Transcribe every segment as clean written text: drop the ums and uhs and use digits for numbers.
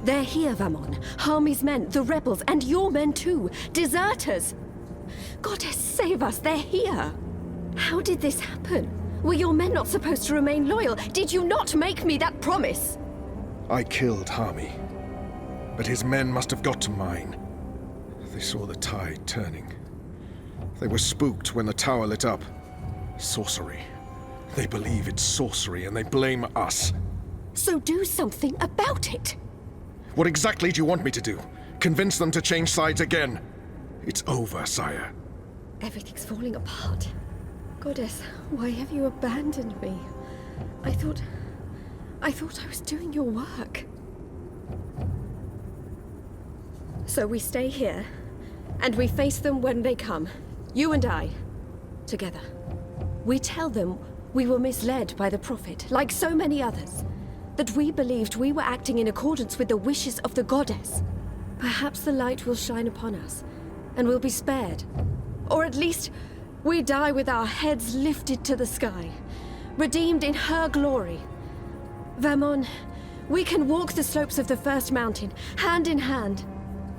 They're here, Vamon. Harmy's men, the rebels, and your men too. Deserters! Goddess, save us, they're here! How did this happen? Were your men not supposed to remain loyal? Did you not make me that promise? I killed Harmy, but his men must have got to mine. They saw the tide turning. They were spooked when the tower lit up. Sorcery. They believe it's sorcery and they blame us. So do something about it! What exactly do you want me to do? Convince them to change sides again? It's over, sire. Everything's falling apart. Goddess, why have you abandoned me? I thought I was doing your work. So we stay here, and we face them when they come. You and I, together. We tell them we were misled by the Prophet, like so many others. That we believed we were acting in accordance with the wishes of the Goddess. Perhaps the light will shine upon us, and we'll be spared. Or at least, we die with our heads lifted to the sky, redeemed in her glory. Vamon, we can walk the slopes of the first mountain, hand in hand.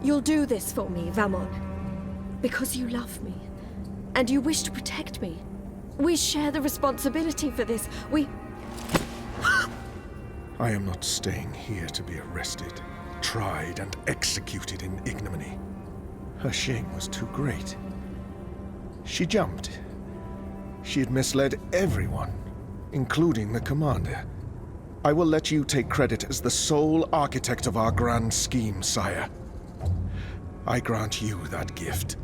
You'll do this for me, Vamon. Because you love me, and you wish to protect me. We share the responsibility for this. I am not staying here to be arrested, tried, and executed in ignominy. Her shame was too great. She jumped. She had misled everyone, including the commander. I will let you take credit as the sole architect of our grand scheme, sire. I grant you that gift.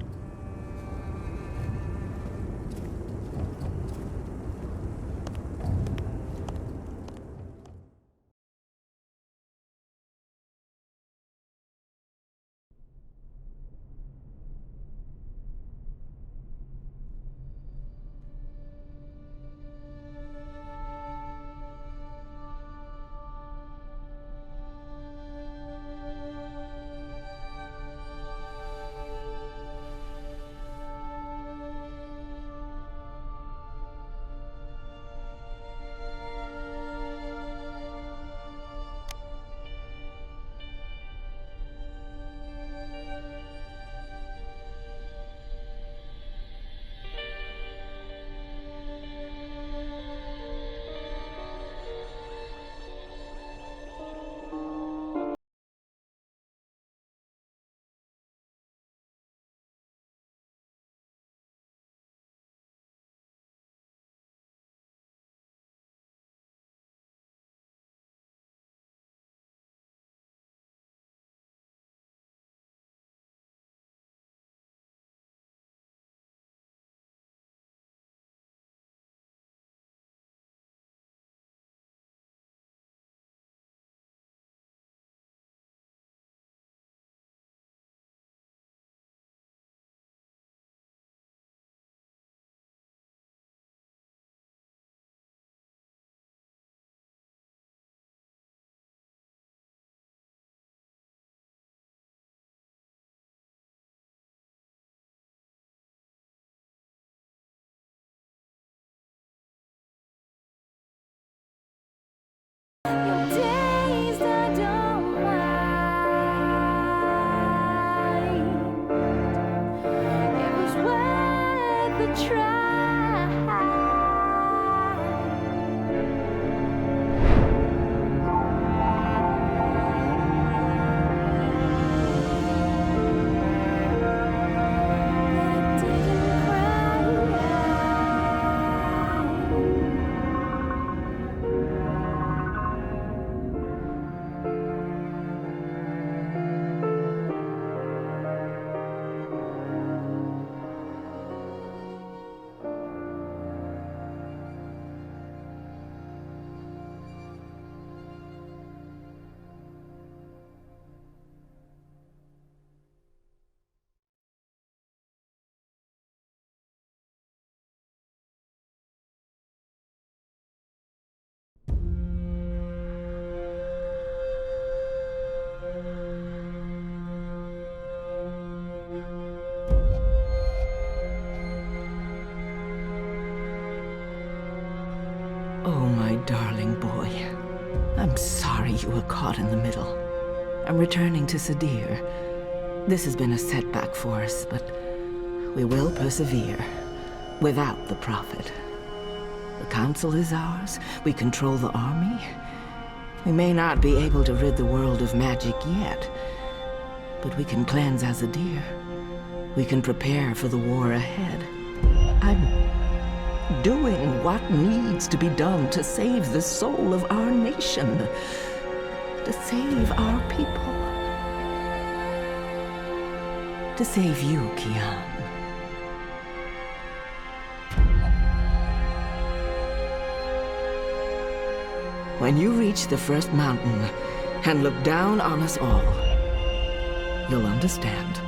Oh, my darling boy. I'm sorry you were caught in the middle. I'm returning to Sadir. This has been a setback for us, but we will persevere without the Prophet. The Council is ours. We control the army. We may not be able to rid the world of magic yet, but we can cleanse Azadir. We can prepare for the war ahead. I'm doing what needs to be done to save the soul of our nation, to save our people, to save you, Kian. When you reach the first mountain and look down on us all, you'll understand.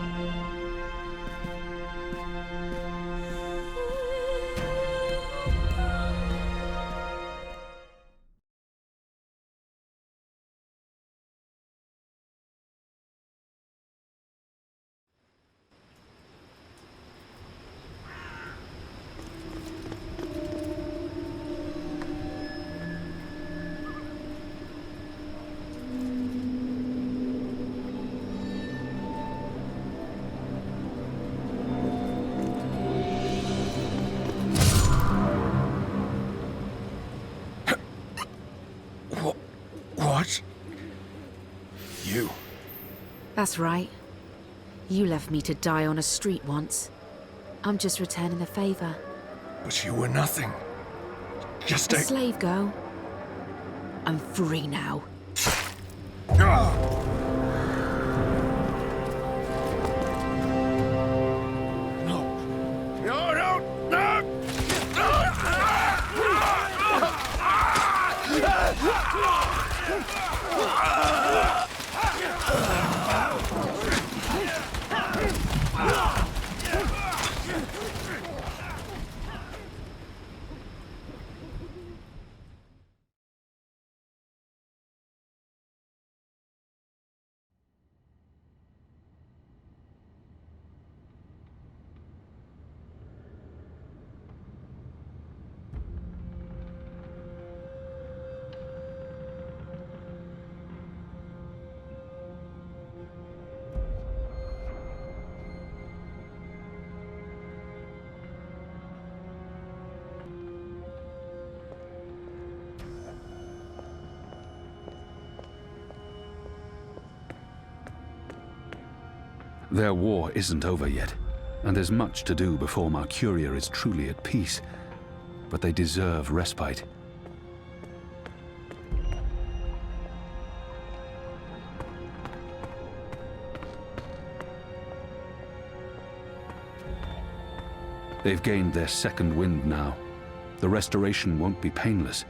What? You? That's right. You left me to die on a street once. I'm just returning the favor. But you were nothing. Just A a... slave girl. I'm free now. No. No, no, no! Their war isn't over yet, and there's much to do before Mercuria is truly at peace. But they deserve respite. They've gained their second wind now. The restoration won't be painless,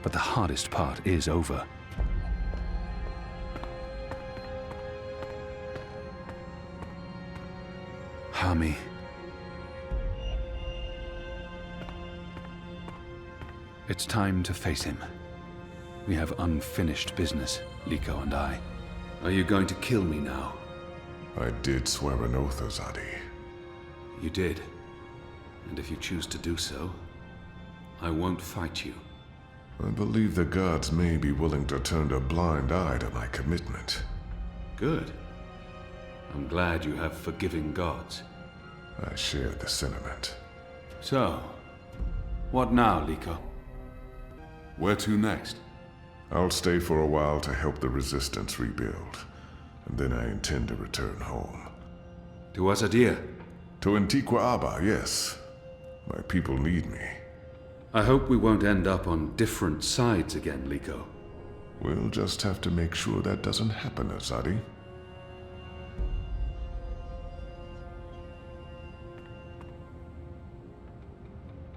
but the hardest part is over. Hami. It's time to face him. We have unfinished business, Liko and I. Are you going to kill me now? I did swear an oath, Azadi. You did. And if you choose to do so, I won't fight you. I believe the gods may be willing to turn a blind eye to my commitment. Good. I'm glad you have forgiving gods. I share the sentiment. So, what now, Liko? Where to next? I'll stay for a while to help the Resistance rebuild, and then I intend to return home. To Azadir? To Antigua Aba, yes. My people need me. I hope we won't end up on different sides again, Liko. We'll just have to make sure that doesn't happen, Azadi.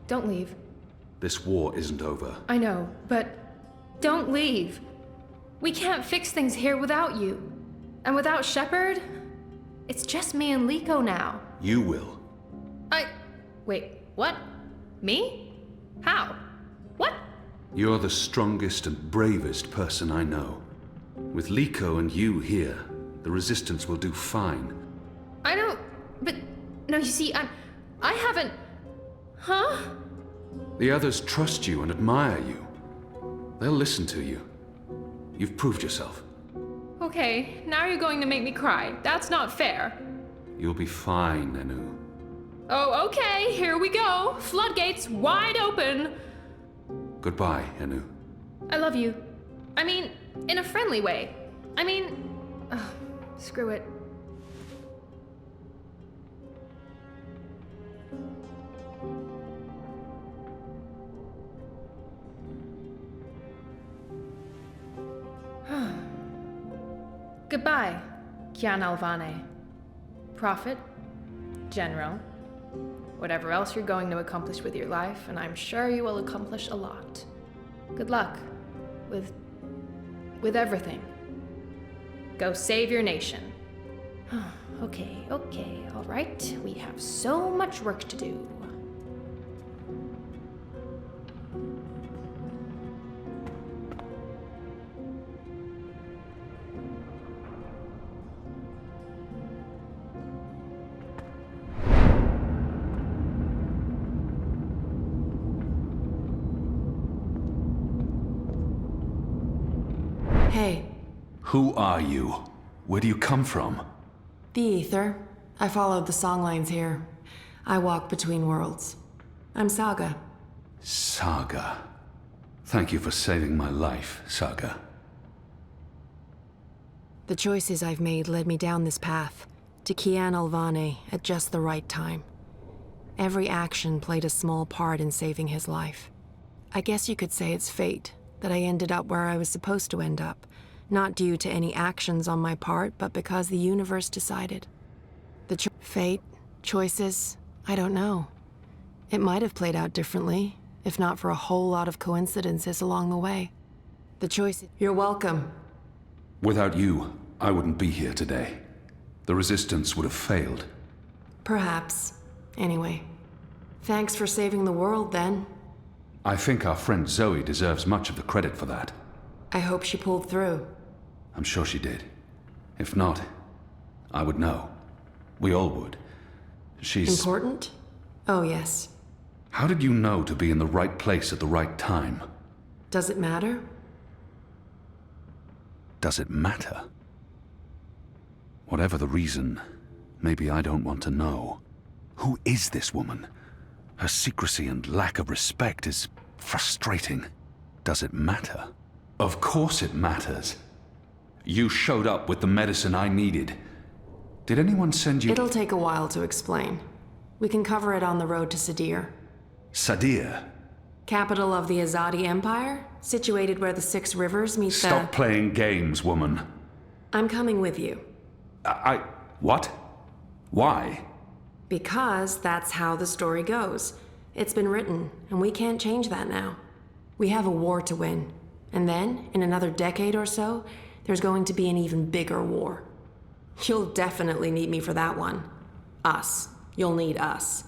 Don't leave. This war isn't over. I know, but don't leave. We can't fix things here without you. And without Shepard, it's just me and Liko now. You will. Wait, what? Me? How? What? You're the strongest and bravest person I know. With Liko and you here, the Resistance will do fine. I don't... But... No, you see, I haven't... Huh? The others trust you and admire you. They'll listen to you. You've proved yourself. Okay, now you're going to make me cry. That's not fair. You'll be fine, Anu. Oh, okay, here we go. Floodgates wide open. Goodbye, Anu. I love you. I mean, in a friendly way. I mean, ugh, screw it. Goodbye, Kian Alvane. Prophet, General, whatever else you're going to accomplish with your life, and I'm sure you will accomplish a lot. Good luck with everything. Go save your nation. Okay, all right. We have so much work to do. Hey. Who are you? Where do you come from? The Ether. I followed the songlines here. I walk between worlds. I'm Saga. Saga. Thank you for saving my life, Saga. The choices I've made led me down this path, to Kian Alvane at just the right time. Every action played a small part in saving his life. I guess you could say it's fate that I ended up where I was supposed to end up, not due to any actions on my part, but because the universe decided. Fate, choices, I don't know. It might have played out differently, if not for a whole lot of coincidences along the way. The choice. You're welcome. Without you, I wouldn't be here today. The Resistance would have failed. Perhaps. Anyway, thanks for saving the world, then. I think our friend Zoe deserves much of the credit for that. I hope she pulled through. I'm sure she did. If not, I would know. We all would. She's... Important? Oh, yes. How did you know to be in the right place at the right time? Does it matter? Does it matter? Whatever the reason, maybe I don't want to know. Who is this woman? Her secrecy and lack of respect is frustrating. Does it matter? Of course it matters. You showed up with the medicine I needed. Did anyone send you... It'll take a while to explain. We can cover it on the road to Sadir. Sadir? Capital of the Azadi Empire, situated where the 6 rivers meet Stop playing games, woman. I'm coming with you. What? Why? Because that's how the story goes. It's been written, and we can't change that now. We have a war to win. And then, in another decade or so, there's going to be an even bigger war. You'll definitely need me for that one. Us. You'll need us.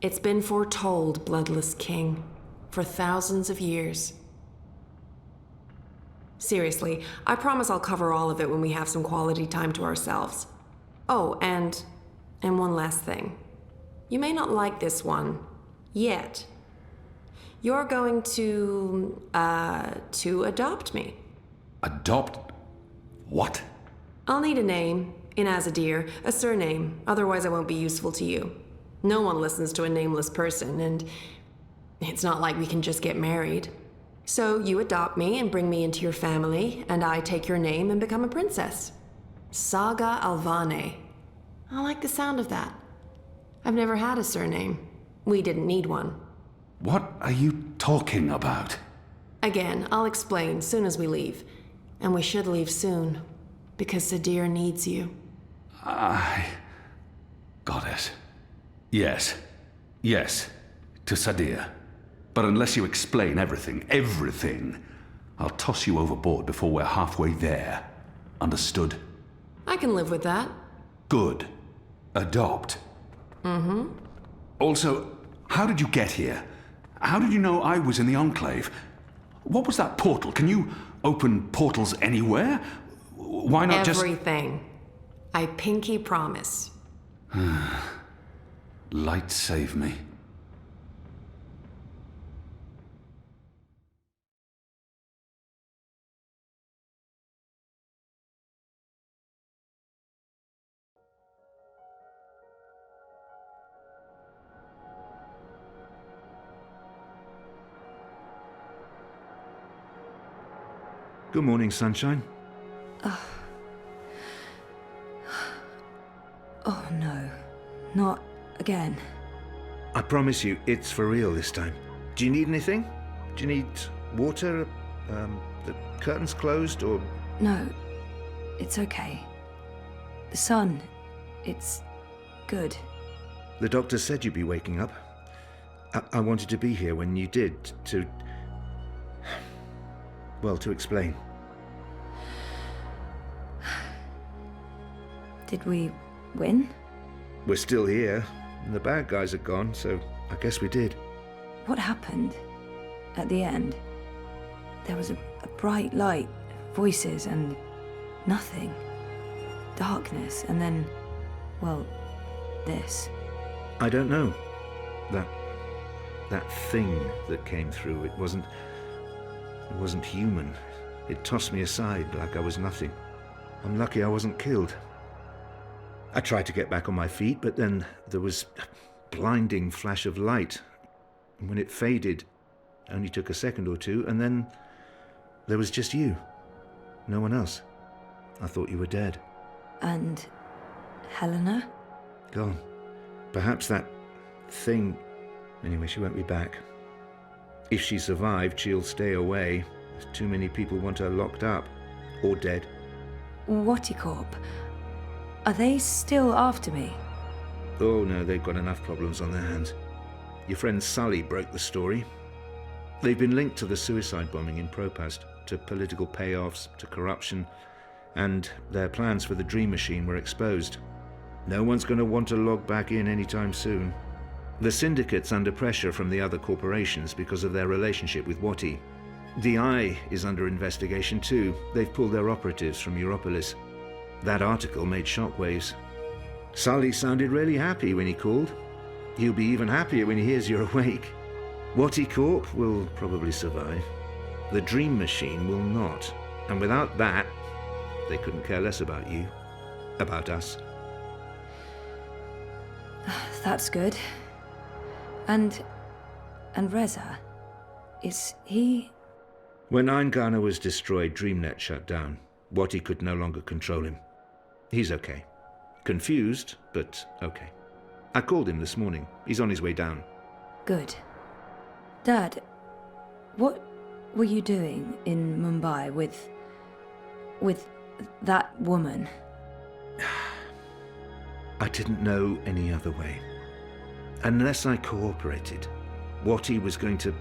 It's been foretold, Bloodless King, for thousands of years. Seriously, I promise I'll cover all of it when we have some quality time to ourselves. Oh, and one last thing. You may not like this one, yet. You're going to adopt me. Adopt? What? I'll need a name, in Azadir, a surname, otherwise I won't be useful to you. No one listens to a nameless person, and it's not like we can just get married. So you adopt me and bring me into your family, and I take your name and become a princess. Saga Alvane. I like the sound of that. I've never had a surname. We didn't need one. What are you talking about? Again, I'll explain soon as we leave. And we should leave soon, because Sadir needs you. Got it. Yes. Yes. To Sadir. But unless you explain everything, I'll toss you overboard before we're halfway there. Understood? I can live with that. Good. Adopt. Mm-hmm. Also, how did you get here? How did you know I was in the Enclave? What was that portal? Can you open portals anywhere? Why not just... Everything. I pinky promise. Light save me. Good morning, sunshine. Oh no, not again. I promise you, it's for real this time. Do you need anything? Do you need water? The curtains closed, or...? No, it's okay. The sun, it's good. The doctor said you'd be waking up. I wanted to be here when you did, to... well, to explain. Did we win? We're still here, and the bad guys are gone, so I guess we did. What happened at the end? There was a bright light, voices, and nothing. Darkness, and then, well, this. I don't know. That thing that came through, it wasn't human. It tossed me aside like I was nothing. I'm lucky I wasn't killed. I tried to get back on my feet, but then there was a blinding flash of light. And when it faded, it only took a second or two, and then there was just you. No one else. I thought you were dead. And Helena? Gone. Perhaps that thing... Anyway, she won't be back. If she survived, she'll stay away. There's too many people want her locked up. Or dead. Whattycorp? Are they still after me? Oh no, they've got enough problems on their hands. Your friend Sully broke the story. They've been linked to the suicide bombing in Propast, to political payoffs, to corruption, and their plans for the Dream Machine were exposed. No one's going to want to log back in anytime soon. The Syndicate's under pressure from the other corporations because of their relationship with Watty. The Eye is under investigation too. They've pulled their operatives from Europolis. That article made shockwaves. Sully sounded really happy when he called. He'll be even happier when he hears you're awake. Watty Corp will probably survive. The Dream Machine will not. And without that, they couldn't care less about you. About us. That's good. And Reza, is he... When Eingana was destroyed, DreamNet shut down. Watty could no longer control him. He's okay. Confused, but okay. I called him this morning. He's on his way down. Good. Dad, what were you doing in Mumbai with that woman? I didn't know any other way. Unless I cooperated, Watty was going to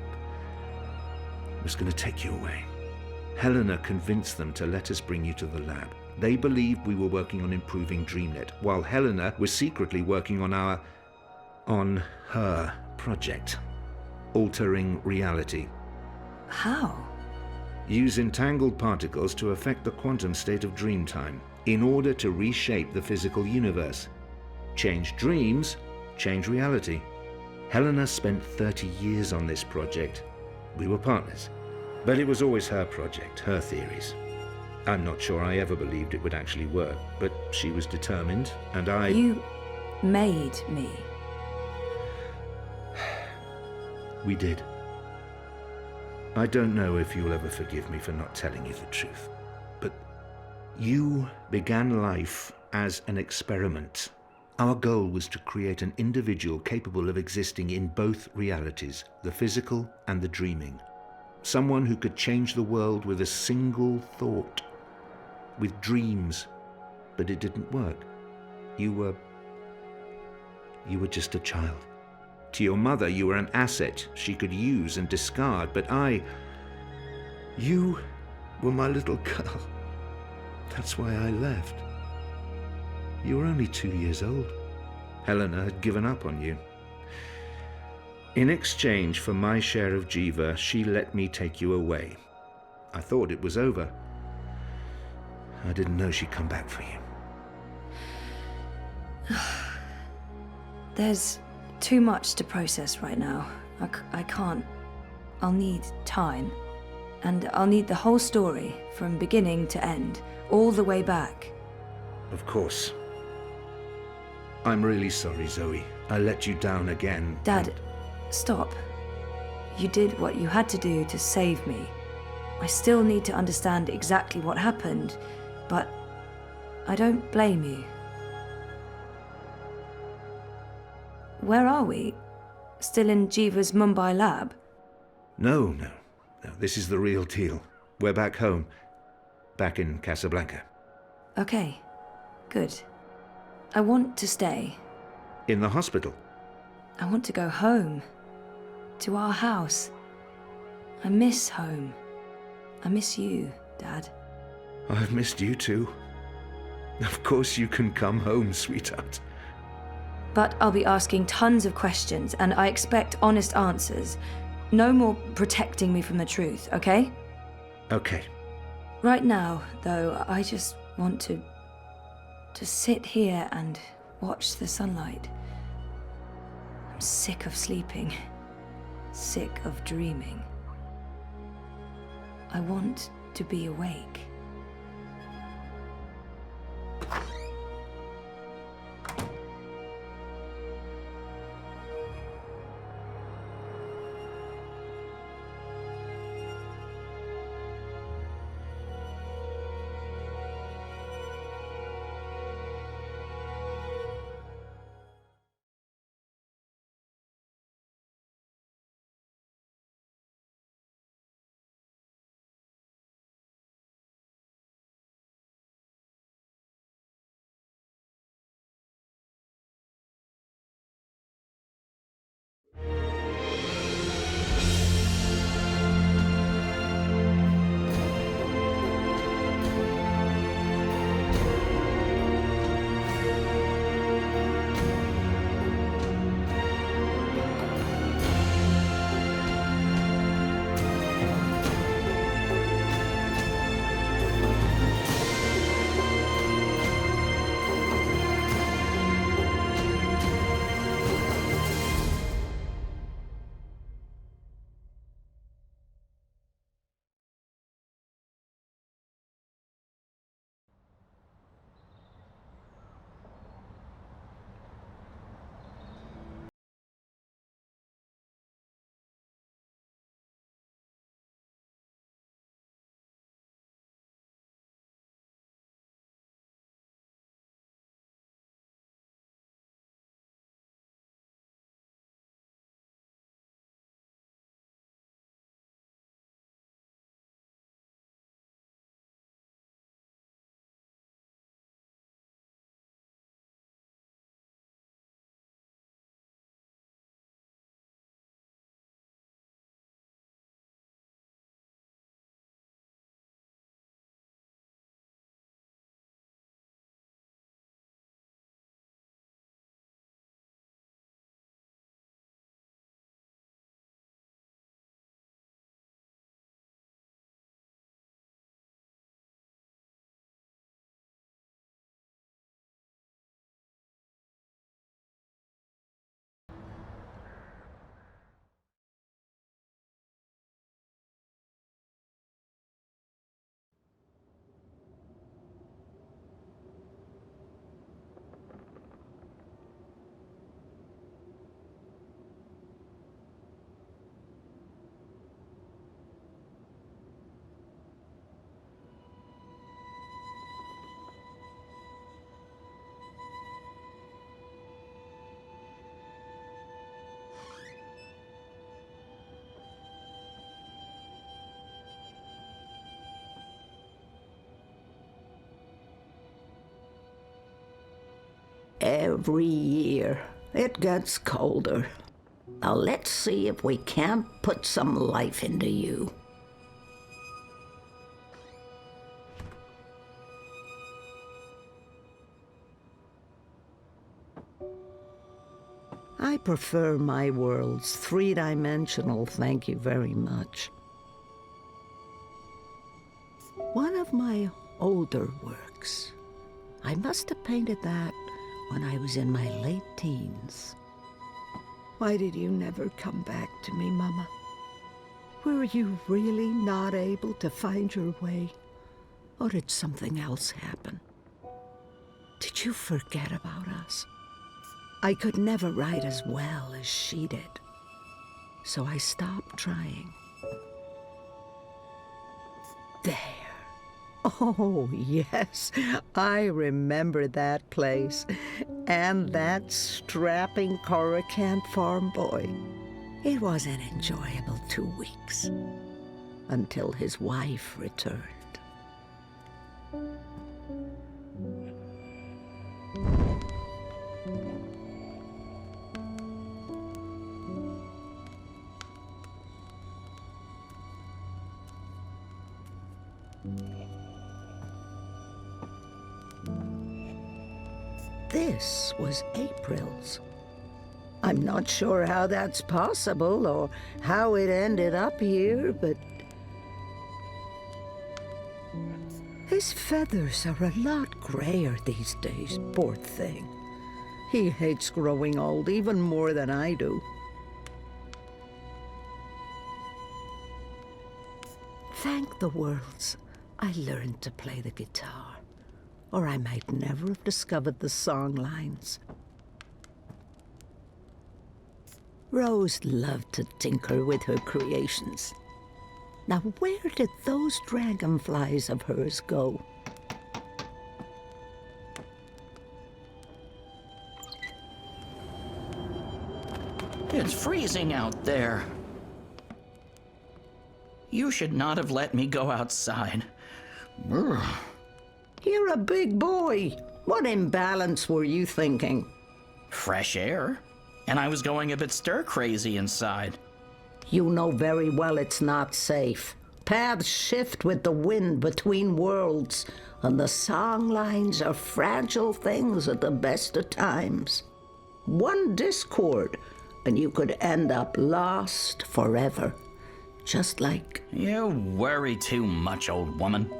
take you away. Helena convinced them to let us bring you to the lab. They believed we were working on improving DreamNet, while Helena was secretly working on her project, altering reality. How? Use entangled particles to affect the quantum state of dreamtime in order to reshape the physical universe. Change dreams, change reality. Helena spent 30 years on this project. We were partners. But it was always her project, her theories. I'm not sure I ever believed it would actually work, but she was determined, and I... You made me. We did. I don't know if you'll ever forgive me for not telling you the truth, but you began life as an experiment. Our goal was to create an individual capable of existing in both realities, the physical and the dreaming. Someone who could change the world with a single thought, with dreams, but it didn't work. You were just a child. To your mother, you were an asset she could use and discard, but you were my little girl. That's why I left. You were only 2 years old. Helena had given up on you. In exchange for my share of Jiva, she let me take you away. I thought it was over. I didn't know she'd come back for you. There's too much to process right now. I can't. I'll need time. And I'll need the whole story, from beginning to end, all the way back. Of course. I'm really sorry, Zoe. I let you down again. Dad, stop. You did what you had to do to save me. I still need to understand exactly what happened, but I don't blame you. Where are we? Still in Jiva's Mumbai lab? No. This is the real deal. We're back home. Back in Casablanca. Okay, good. I want to stay. In the hospital? I want to go home. To our house. I miss home. I miss you, Dad. I've missed you too. Of course you can come home, sweetheart. But I'll be asking tons of questions, and I expect honest answers. No more protecting me from the truth, okay? Okay. Right now, though, I just want to sit here and watch the sunlight. I'm sick of sleeping. Sick of dreaming. I want to be awake. Every year, it gets colder. Now let's see if we can't put some life into you. I prefer my worlds three-dimensional, thank you very much. One of my older works. I must have painted that when I was in my late teens. Why did you never come back to me, Mama? Were you really not able to find your way? Or did something else happen? Did you forget about us? I could never write as well as she did, so I stopped trying. There. Oh, yes. I remember that place. And that strapping Coruscant farm boy. It was an enjoyable 2 weeks. Until his wife returned. This was April's. I'm not sure how that's possible or how it ended up here, but his feathers are a lot grayer these days, poor thing. He hates growing old even more than I do. Thank the worlds I learned to play the guitar, or I might never have discovered the song lines. Rose loved to tinker with her creations. Now where did those dragonflies of hers go? It's freezing out there. You should not have let me go outside. Brr. You're a big boy. What imbalance were you thinking? Fresh air. And I was going a bit stir-crazy inside. You know very well it's not safe. Paths shift with the wind between worlds, and the song lines are fragile things at the best of times. One discord, and you could end up lost forever. Just like... You worry too much, old woman.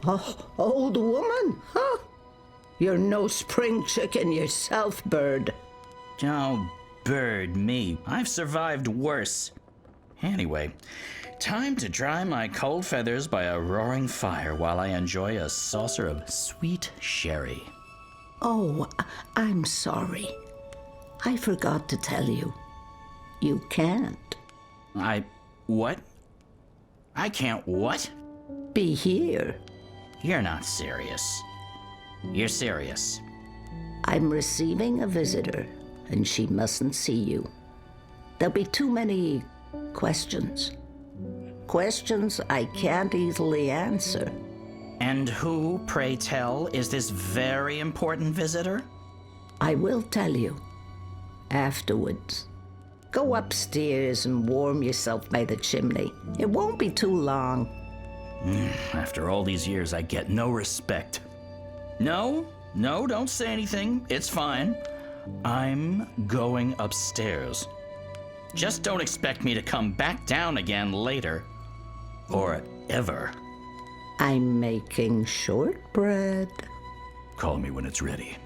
Oh, old woman, huh? You're no spring chicken yourself, bird. Oh, bird me. I've survived worse. Anyway, time to dry my cold feathers by a roaring fire while I enjoy a saucer of sweet sherry. Oh, I'm sorry. I forgot to tell you. You can't. What? I can't what? Be here. You're not serious. You're serious. I'm receiving a visitor, and she mustn't see you. There'll be too many questions. Questions I can't easily answer. And who, pray tell, is this very important visitor? I will tell you. Afterwards. Go upstairs and warm yourself by the chimney. It won't be too long. After all these years, I get no respect. No, don't say anything. It's fine. I'm going upstairs. Just don't expect me to come back down again later. Or ever. I'm making shortbread. Call me when it's ready.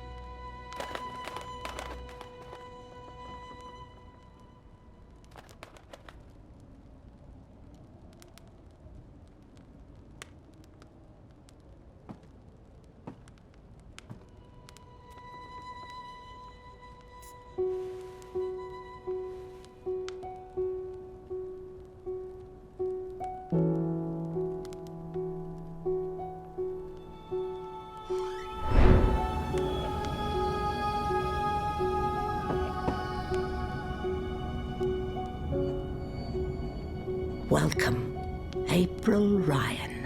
Welcome, April Ryan.